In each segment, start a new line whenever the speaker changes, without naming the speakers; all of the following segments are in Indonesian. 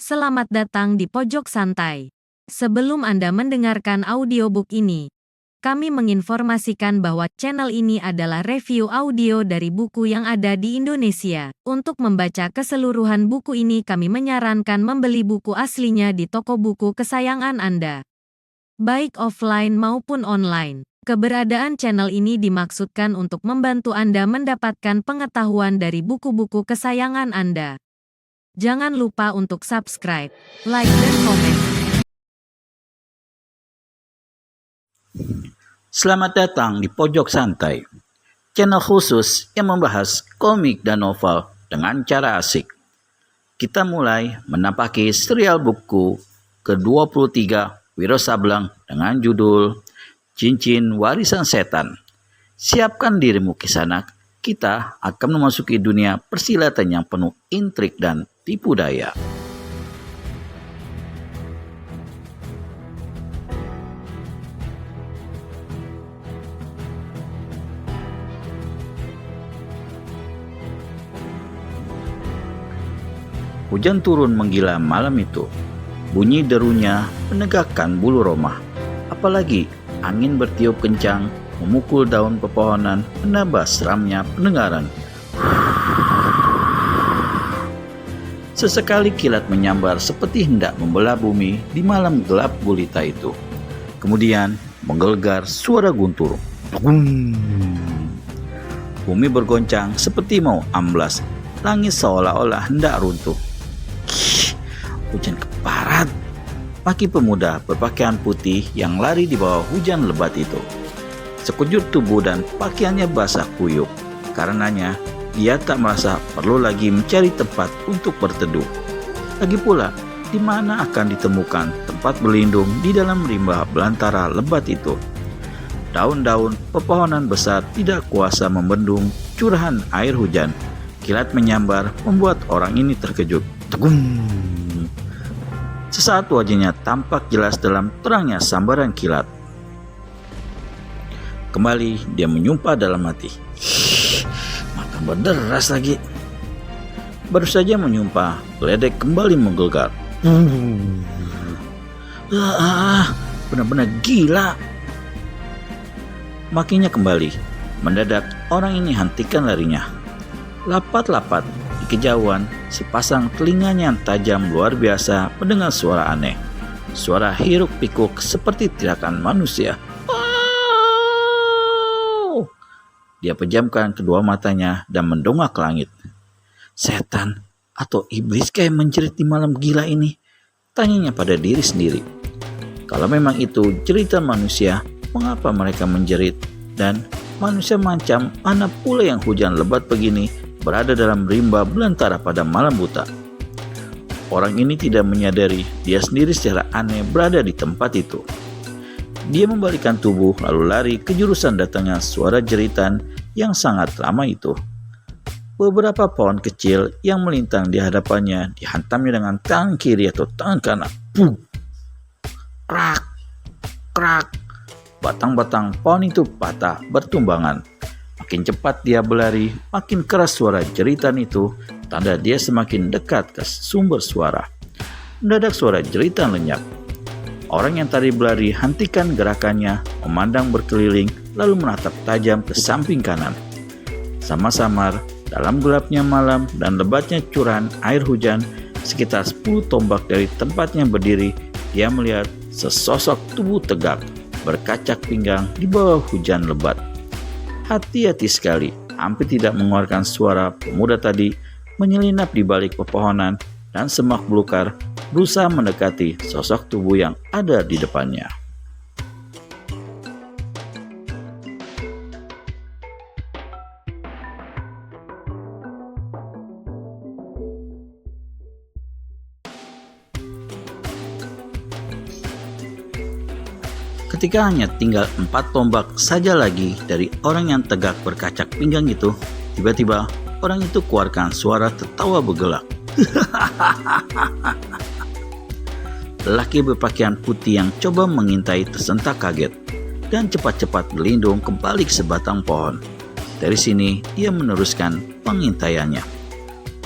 Selamat datang di Pojok Santai. Sebelum Anda mendengarkan audiobook ini, kami menginformasikan bahwa channel ini adalah review audio dari buku yang ada di Indonesia. Untuk membaca keseluruhan buku ini, kami menyarankan membeli buku aslinya di toko buku kesayangan Anda, baik offline maupun online. Keberadaan channel ini dimaksudkan untuk membantu Anda mendapatkan pengetahuan dari buku-buku kesayangan Anda. Jangan lupa untuk subscribe, like, dan komen.
Selamat datang di Pojok Santai, channel khusus yang membahas komik dan novel dengan cara asik. Kita mulai menapaki serial buku ke-23 Wiro Sableng dengan judul Cincin Warisan Setan. Siapkan dirimu kisanak, kita akan memasuki dunia persilatan yang penuh intrik dan tipu daya. Hujan turun menggila malam itu. Bunyi derunya menegakkan bulu roma. Apalagi angin bertiup kencang, memukul daun pepohonan, menambah seramnya pendengaran. Sesekali kilat menyambar seperti hendak membelah bumi di malam gelap gulita itu. Kemudian menggelegar suara guntur. Bumi bergoncang seperti mau amblas. Langit seolah-olah hendak runtuh. Hujan keparat. Maki pemuda berpakaian putih yang lari di bawah hujan lebat itu. Sekujur tubuh dan pakaiannya basah kuyup. Karenanya, dia tak merasa perlu lagi mencari tempat untuk berteduh. Lagi pula, di mana akan ditemukan tempat berlindung di dalam rimba belantara lebat itu? Daun-daun pepohonan besar tidak kuasa membendung curahan air hujan. Kilat menyambar membuat orang ini terkejut. Tegung! Sesaat wajahnya tampak jelas dalam terangnya sambaran kilat. Kembali dia menyumpah dalam hati. Makan berderas lagi. Baru saja menyumpah, geledek kembali menggelegar. Benar-benar gila. Makinya kembali. Mendadak orang ini hentikan larinya. Lapat-lapat di kejauhan, sepasang telinganya yang tajam luar biasa mendengar suara aneh. Suara hiruk-pikuk seperti teriakan manusia. Dia pejamkan kedua matanya dan mendongak ke langit. Setan atau iblis kayak menjerit di malam gila ini? Tanyanya pada diri sendiri. Kalau memang itu cerita manusia, mengapa mereka menjerit? Dan manusia macam mana pula yang hujan lebat begini berada dalam rimba belantara pada malam buta? Orang ini tidak menyadari dia sendiri secara aneh berada di tempat itu. Dia membalikkan tubuh lalu lari ke jurusan datangnya suara jeritan yang sangat lama itu. Beberapa pohon kecil yang melintang di hadapannya dihantamnya dengan tangan kiri atau tangan kanan. Krak, krak. Batang-batang pohon itu patah bertumbangan. Makin cepat dia berlari, makin keras suara jeritan itu, tanda dia semakin dekat ke sumber suara. Mendadak suara jeritan lenyap. Orang yang tadi berlari hentikan gerakannya, memandang berkeliling, lalu menatap tajam ke samping kanan. Sama-samar, dalam gelapnya malam dan lebatnya curahan air hujan, sekitar 10 tombak dari tempatnya berdiri, dia melihat sesosok tubuh tegak, berkacak pinggang di bawah hujan lebat. Hati-hati sekali, hampir tidak mengeluarkan suara, pemuda tadi menyelinap di balik pepohonan dan semak belukar, berusaha mendekati sosok tubuh yang ada di depannya. Ketika hanya tinggal 4 tombak saja lagi dari orang yang tegak berkacak pinggang itu, tiba-tiba orang itu keluarkan suara tertawa bergelak. Lelaki berpakaian putih yang coba mengintai tersentak kaget dan cepat-cepat berlindung kembali ke sebatang pohon. Dari sini ia meneruskan pengintaiannya.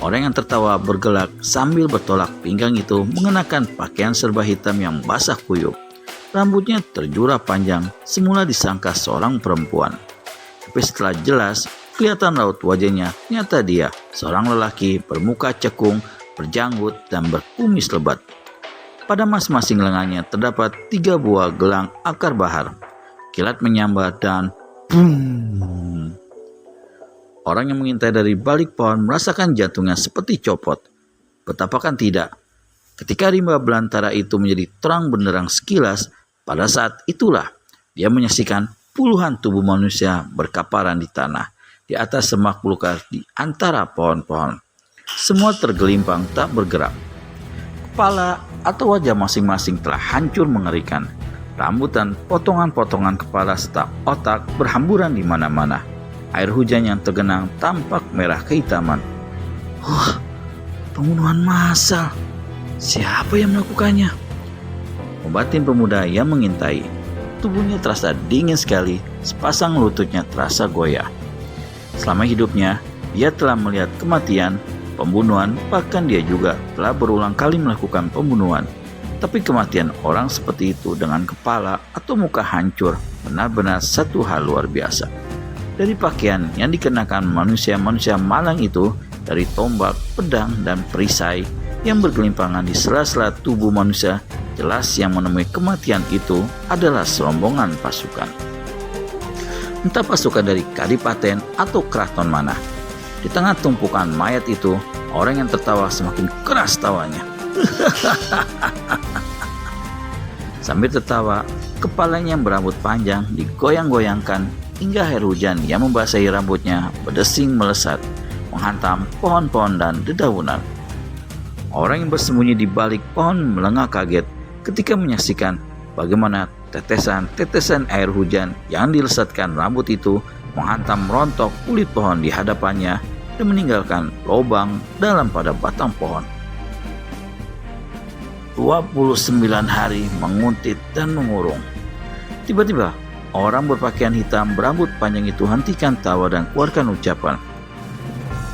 Orang yang tertawa bergelak sambil bertolak pinggang itu mengenakan pakaian serba hitam yang basah kuyup. Rambutnya terjulur panjang, semula disangka seorang perempuan. Tapi setelah jelas, kelihatan raut wajahnya, nyata dia seorang lelaki bermuka cekung, berjanggut, dan berkumis lebat. Pada masing-masing lengannya terdapat 3 buah gelang akar bahar. Kilat menyambar dan boom. Orang yang mengintai dari balik pohon merasakan jantungnya seperti copot. Betapakah tidak? Ketika rimba belantara itu menjadi terang benderang sekilas, pada saat itulah dia menyaksikan puluhan tubuh manusia berkaparan di tanah, di atas semak belukar di antara pohon-pohon. Semua tergelimpang tak bergerak. Kepala atau wajah masing-masing telah hancur mengerikan. Rambut dan potongan-potongan kepala serta otak berhamburan di mana-mana. Air hujan yang tergenang tampak merah kehitaman. Pembunuhan massal. Siapa yang melakukannya? Membatin pemuda yang mengintai. Tubuhnya terasa dingin sekali, sepasang lututnya terasa goyah. Selama hidupnya, dia telah melihat kematian, pembunuhan, bahkan dia juga telah berulang kali melakukan pembunuhan. Tapi kematian orang seperti itu dengan kepala atau muka hancur benar-benar satu hal luar biasa. Dari pakaian yang dikenakan manusia-manusia malang itu, dari tombak, pedang, dan perisai yang bergelimpangan di sela-sela tubuh manusia, jelas yang menemui kematian itu adalah serombongan pasukan. Entah pasukan dari kadipaten atau keraton mana. Di tengah tumpukan mayat itu, orang yang tertawa semakin keras tawanya. Sambil tertawa, kepalanya yang berambut panjang digoyang-goyangkan hingga air hujan yang membasahi rambutnya berdesing melesat, menghantam pohon-pohon dan dedaunan. Orang yang bersembunyi di balik pohon melengah kaget ketika menyaksikan bagaimana tetesan-tetesan air hujan yang dilesatkan rambut itu menghantam rontok kulit pohon di hadapannya dan meninggalkan lubang dalam pada batang pohon. 29 hari menguntit dan mengurung. Tiba-tiba, orang berpakaian hitam berambut panjang itu hentikan tawa dan keluarkan ucapan.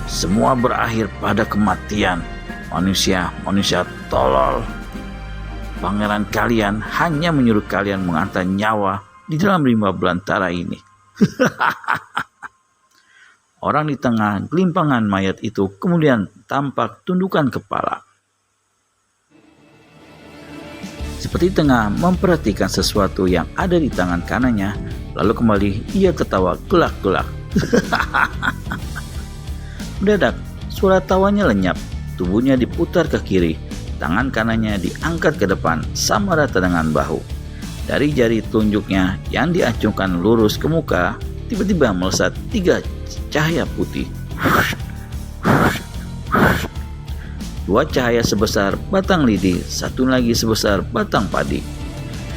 Semua berakhir pada kematian. Manusia tolol. Pangeran kalian hanya menyuruh kalian mengantar nyawa di dalam rimba belantara ini. Orang di tengah gelimpangan mayat itu kemudian tampak tundukan kepala. Seperti tengah memperhatikan sesuatu yang ada di tangan kanannya, lalu kembali ia tertawa gelak-gelak. Mendadak, suara tawanya lenyap, tubuhnya diputar ke kiri, tangan kanannya diangkat ke depan sama rata dengan bahu. Dari jari telunjuknya yang diacungkan lurus ke muka, tiba-tiba melesat 3 cahaya putih. 2 cahaya sebesar batang lidi, 1 lagi sebesar batang padi.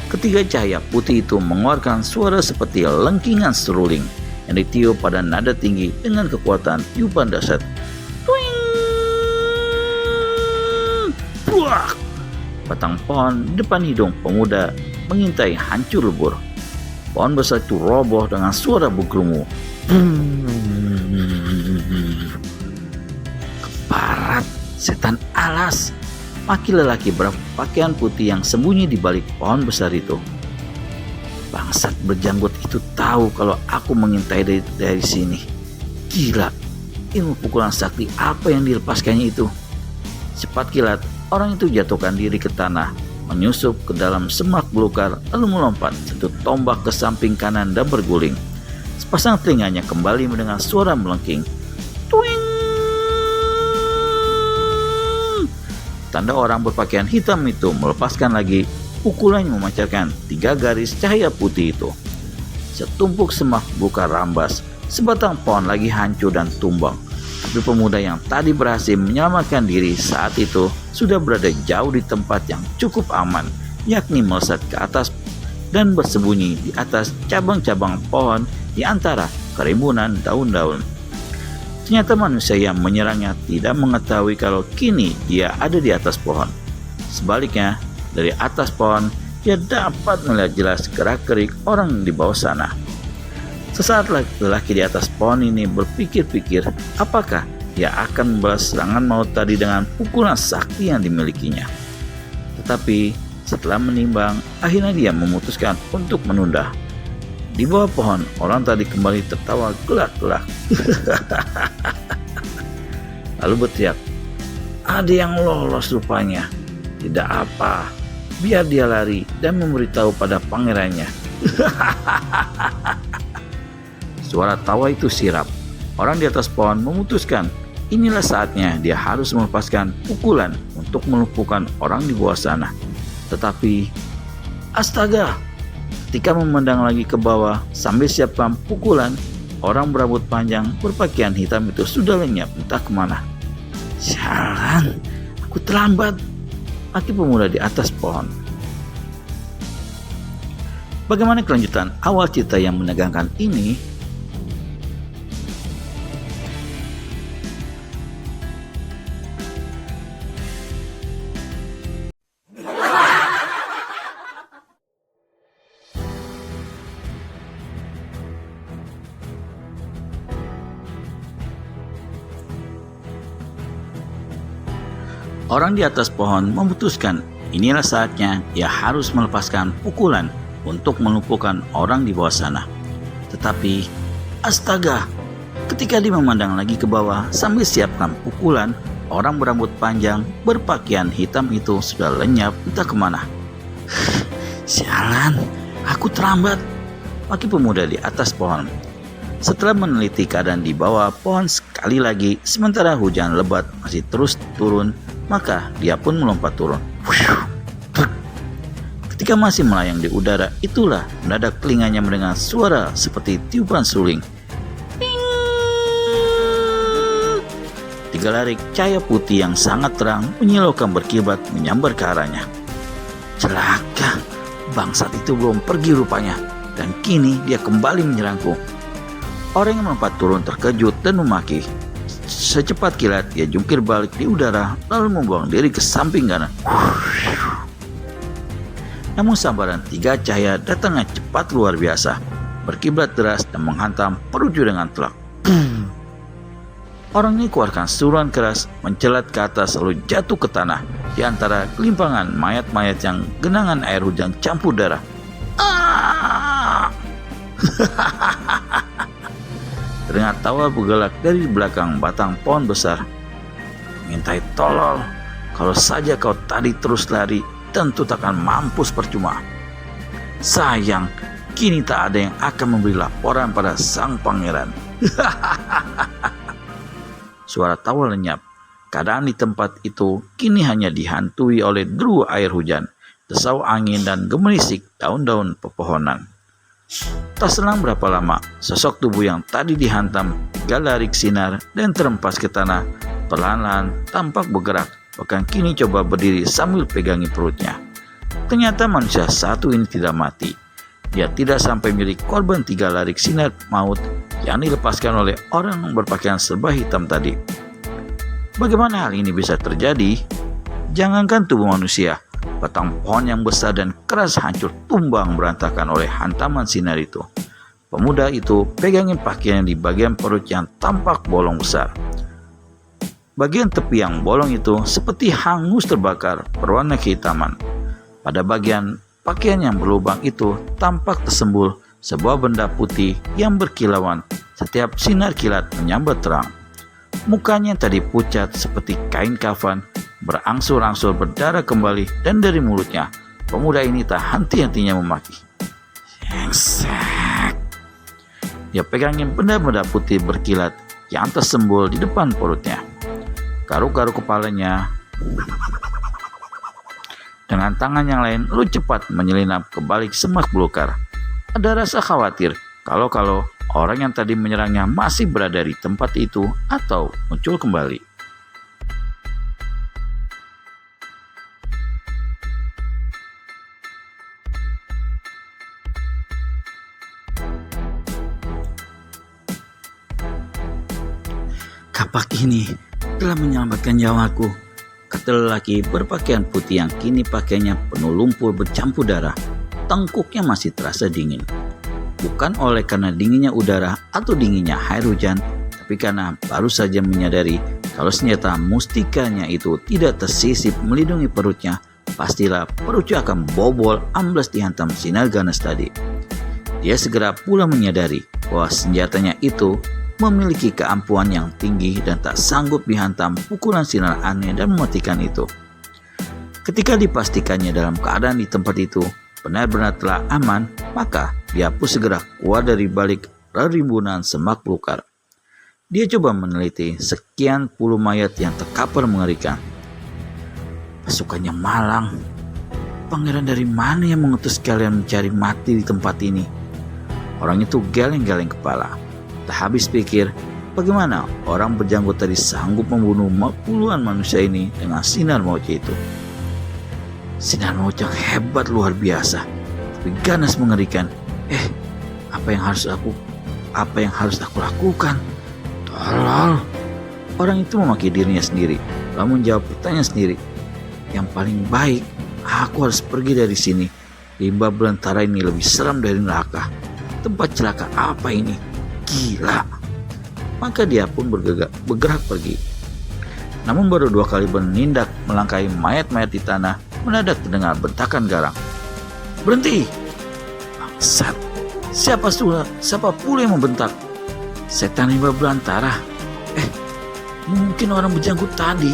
Ketiga cahaya putih itu mengeluarkan suara seperti lengkingan seruling yang ditiup pada nada tinggi dengan kekuatan tiupan dahsyat. Tuing! Buak! Batang pohon depan hidung pemuda mengintai hancur lebur. Pohon besar itu roboh dengan suara bergemuruh. Keparat! Setan alas, maki lelaki berpakaian putih yang sembunyi di balik pohon besar itu. Bangsat berjanggut itu tahu kalau aku mengintai dari sini. Gila, ilmu pukulan sakti apa yang dilepaskannya itu? Cepat kilat, orang itu jatuhkan diri ke tanah, menyusup ke dalam semak belukar, lalu melompat satu tombak ke samping kanan dan berguling. Sepasang telinganya kembali mendengar suara melengking. Tuing! Tanda orang berpakaian hitam itu melepaskan lagi pukulannya memancarkan 3 garis cahaya putih itu. Setumpuk semak buka rambas, sebatang pohon lagi hancur dan tumbang. Tapi pemuda yang tadi berhasil menyelamatkan diri saat itu sudah berada jauh di tempat yang cukup aman, yakni melesat ke atas dan bersembunyi di atas cabang-cabang pohon di antara kerimbunan daun-daun. Ternyata manusia yang menyerangnya tidak mengetahui kalau kini dia ada di atas pohon. Sebaliknya, dari atas pohon, dia dapat melihat jelas gerak-gerik orang di bawah sana. Sesaat lelaki di atas pohon ini berpikir-pikir apakah dia akan membalas serangan maut tadi dengan pukulan sakti yang dimilikinya. Tetapi setelah menimbang, akhirnya dia memutuskan untuk menunda. Di bawah pohon, orang tadi kembali tertawa gelak-gelak. Lalu berteriak, "Ada yang lolos rupanya. Tidak apa, biar dia lari dan memberitahu pada pangerannya." Suara tawa itu sirap. Orang di atas pohon memutuskan inilah saatnya dia harus melepaskan pukulan untuk melumpuhkan orang di bawah sana. Tetapi, astaga, ketika memandang lagi ke bawah sambil siapkan pukulan, orang berambut panjang berpakaian hitam itu sudah lenyap entah kemana. "Sialan, aku terlambat," maki pemuda di atas pohon. Bagaimana kelanjutan awal cerita yang menegangkan ini? Orang di atas pohon memutuskan inilah saatnya ia harus melepaskan pukulan untuk melumpuhkan orang di bawah sana. Tetapi, astaga, ketika dia memandang lagi ke bawah sambil siapkan pukulan, orang berambut panjang berpakaian hitam itu sudah lenyap entah kemana. "Sialan, aku terlambat," maki pemuda di atas pohon. Setelah meneliti keadaan di bawah pohon sekali lagi, sementara hujan lebat masih terus turun, maka dia pun melompat turun. Ketika masih melayang di udara, itulah mendadak telinganya mendengar suara seperti tiupan suling. Tiga larik cahaya putih yang sangat terang menyilaukan berkibat menyambar ke arahnya. Celaka, bangsat itu belum pergi rupanya, dan kini dia kembali menyerangku. Orang yang melompat turun terkejut dan memaki. Secepat kilat dia jungkir balik di udara lalu membuang diri ke samping kanan. Namun sambaran tiga cahaya datangnya cepat luar biasa, berkiblat deras dan menghantam perutnya dengan telak. Orang ini keluarkan seruan keras, mencelat ke atas lalu jatuh ke tanah di antara kelimpangan mayat-mayat yang genangan air hujan campur darah. Terdengar tawa bergelak dari belakang batang pohon besar. "Mintai tolol, kalau saja kau tadi terus lari, tentu takkan mampus percuma. Sayang, kini tak ada yang akan memberi laporan pada sang pangeran." Suara tawa lenyap. Keadaan di tempat itu kini hanya dihantui oleh deru air hujan, desau angin dan gemerisik daun-daun pepohonan. Tak selang berapa lama, sosok tubuh yang tadi dihantam galarik sinar dan terempas ke tanah perlahan-lahan tampak bergerak, bahkan kini coba berdiri sambil pegangi perutnya. Ternyata manusia satu ini tidak mati. Dia tidak sampai menjadi korban tiga larik sinar maut yang dilepaskan oleh orang yang berpakaian serba hitam tadi. Bagaimana hal ini bisa terjadi? Jangankan tubuh manusia, batang pohon yang besar dan keras hancur tumbang berantakan oleh hantaman sinar itu. Pemuda itu pegangin pakaian di bagian perut yang tampak bolong besar. Bagian tepi yang bolong itu seperti hangus terbakar berwarna kehitaman. Pada bagian pakaian yang berlubang itu tampak tersembul sebuah benda putih yang berkilauan setiap sinar kilat menyambar terang. Mukanya tadi pucat seperti kain kafan, berangsur-angsur berdarah kembali, dan dari mulutnya pemuda ini tak henti-hentinya memaki. "Sengsek!" Dia pegangin benda-benda putih berkilat yang tersembul di depan perutnya. Garuk-garuk kepalanya dengan tangan yang lain, lalu cepat menyelinap ke balik semak belukar. Ada rasa khawatir kalau orang yang tadi menyerangnya masih berada di tempat itu atau muncul kembali. "Kapak ini telah menyelamatkan nyawaku," kata lelaki berpakaian putih yang kini pakaiannya penuh lumpur bercampur darah. Tengkuknya masih terasa dingin. Bukan oleh karena dinginnya udara atau dinginnya air hujan, Tapi karena baru saja menyadari kalau senjata mustikanya itu tidak tersisip melindungi perutnya, pastilah perutnya akan bobol amblas dihantam sinar ganas tadi. Dia segera pula menyadari bahwa senjatanya itu memiliki keampuhan yang tinggi dan tak sanggup dihantam pukulan sinar aneh dan mematikan itu. Ketika dipastikannya dalam keadaan di tempat itu benar-benar telah aman, maka dia pun segera keluar dari balik rimbunan semak belukar. Dia coba meneliti sekian puluh mayat yang terkapar mengerikan. Pasukannya malang. Pangeran dari mana yang mengutus kalian mencari mati di tempat ini? Orang itu geleng-geleng kepala. Tak habis pikir, bagaimana orang berjanggut tadi sanggup membunuh puluhan manusia ini dengan sinar maut itu. Sinar maut yang hebat luar biasa, tapi ganas mengerikan. Apa yang harus aku lakukan? Tolol. Orang itu memaki dirinya sendiri, lalu menjawab pertanyaan sendiri. Yang paling baik, aku harus pergi dari sini. Limbah belantara ini lebih seram dari neraka. Tempat celaka apa ini? Gila. Maka dia pun bergerak pergi. Namun baru 2 kali bernindak melangkahi mayat-mayat di tanah, mendadak terdengar bentakan garang. Berhenti! Bangsat! Siapa pula yang membentak? Setan limbah belantara. Mungkin orang berjanggut tadi.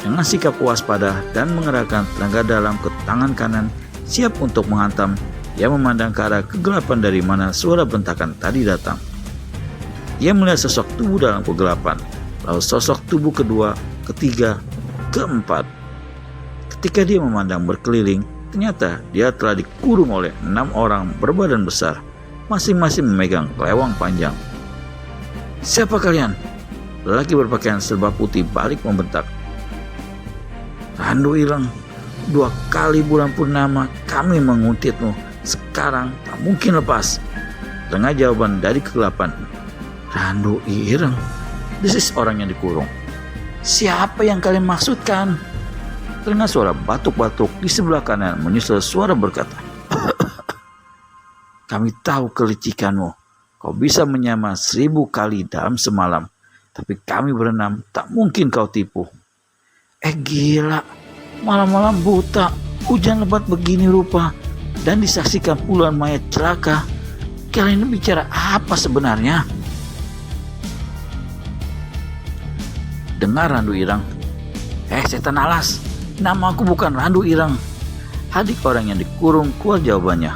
Dengan sikap waspada dan mengerahkan tenaga dalam ke tangan kanan, siap untuk menghantam, dia memandang ke arah kegelapan dari mana suara bentakan tadi datang. Ia melihat sosok tubuh dalam kegelapan, lalu sosok tubuh kedua, ketiga, keempat. Ketika dia memandang berkeliling, ternyata dia telah dikurung oleh 6 orang berbadan besar, masing-masing memegang kelewang panjang. Siapa kalian? Lelaki berpakaian serba putih balik membentak. Randu Ireng, 2 kali bulan purnama kami menguntitmu. Sekarang tak mungkin lepas. Dengar jawaban dari kegelapan. Randu Ireng, desis orang yang dikurung. Siapa yang kalian maksudkan? Terdengar suara batuk-batuk di sebelah kanan menyusul suara berkata. Kami tahu kelicikanmu. Kau bisa menyamar 1000 kali dalam semalam. Tapi kami berenam tak mungkin kau tipu. Gila, malam-malam buta, hujan lebat begini rupa, dan disaksikan puluhan mayat celaka. Kalian bicara apa sebenarnya? Dengar Randu Ireng. Setan alas, nama aku bukan Randu Ireng. Adik orang yang dikurung keluar jawabannya.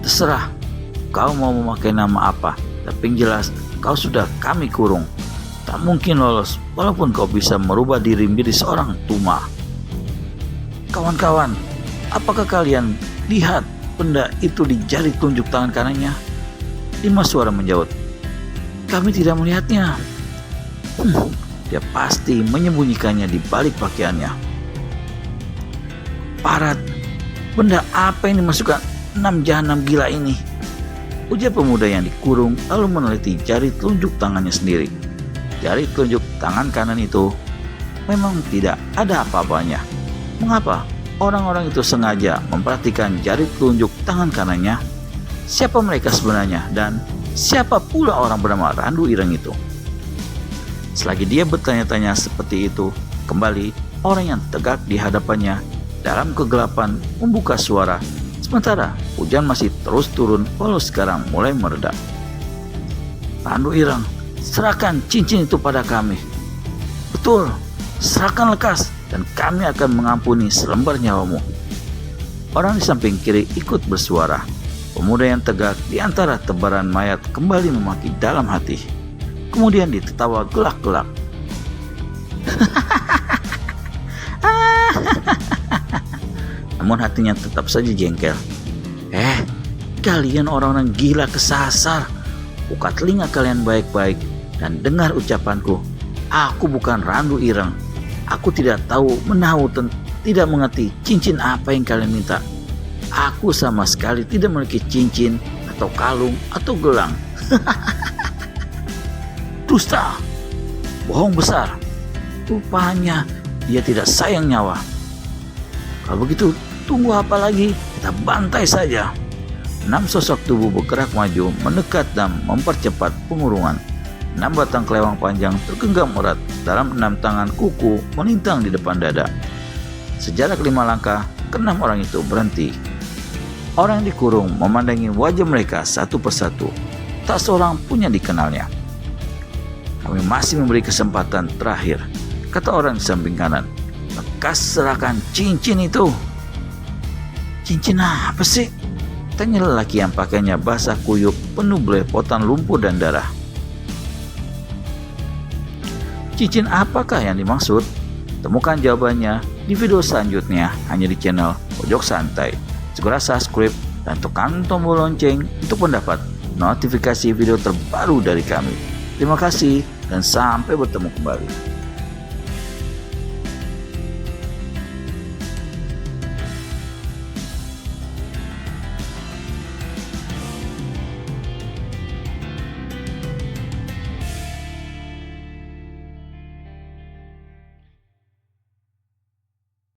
Terserah, kau mau memakai nama apa, tapi yang jelas kau sudah kami kurung. Tak mungkin lolos walaupun kau bisa merubah diri menjadi seorang tuma. Kawan-kawan, apakah kalian lihat benda itu di jari telunjuk tangan kanannya? 5 suara menjawab. Kami tidak melihatnya. Dia pasti menyembunyikannya di balik pakaiannya. Parat, benda apa yang dimasukkan 6 jahanam gila ini? Ujar pemuda yang dikurung lalu meneliti jari telunjuk tangannya sendiri. Jari telunjuk tangan kanan itu memang tidak ada apa-apanya. Mengapa orang-orang itu sengaja memperhatikan jari telunjuk tangan kanannya? Siapa mereka sebenarnya dan siapa pula orang bernama Randu Ireng itu? Selagi dia bertanya-tanya seperti itu, kembali orang yang tegak di hadapannya dalam kegelapan membuka suara. Sementara hujan masih terus turun walau sekarang mulai mereda. Randu Ireng, serahkan cincin itu pada kami. Betul, serahkan lekas dan kami akan mengampuni selembar nyawamu. Orang di samping kiri ikut bersuara. Pemuda yang tegak di antara tebaran mayat kembali memaki dalam hati. Kemudian ditertawa gelak-gelak. Namun hatinya tetap saja jengkel. Kalian orang-orang gila kesasar. Buka telinga kalian baik-baik dan dengar ucapanku. Aku bukan Randu Ireng. Aku tidak tahu menahu tidak mengerti cincin apa yang kalian minta. Aku sama sekali tidak memiliki cincin atau kalung atau gelang. Dusta, bohong besar. Rupanya dia tidak sayang nyawa. Kalau begitu, tunggu apa lagi? Kita bantai saja. 6 sosok tubuh bergerak maju, mendekat dan mempercepat pengurungan. 6 batang kelewang panjang tergenggam erat dalam 6 tangan kuku melintang di depan dada. Sejarak 5 langkah, ke-6 orang itu berhenti. Orang yang dikurung memandangi wajah mereka satu persatu. Tak seorang pun yang dikenalnya. "Kami masih memberi kesempatan terakhir," kata orang di samping kanan. "Lekas serahkan cincin itu." "Cincin apa sih?" tanya lelaki yang pakaiannya basah kuyup penuh belepotan lumpur dan darah. Cincin apakah yang dimaksud? Temukan jawabannya di video selanjutnya hanya di channel Pojok Santai. Segera subscribe dan tekan tombol lonceng untuk mendapat notifikasi video terbaru dari kami. Terima kasih dan sampai bertemu kembali.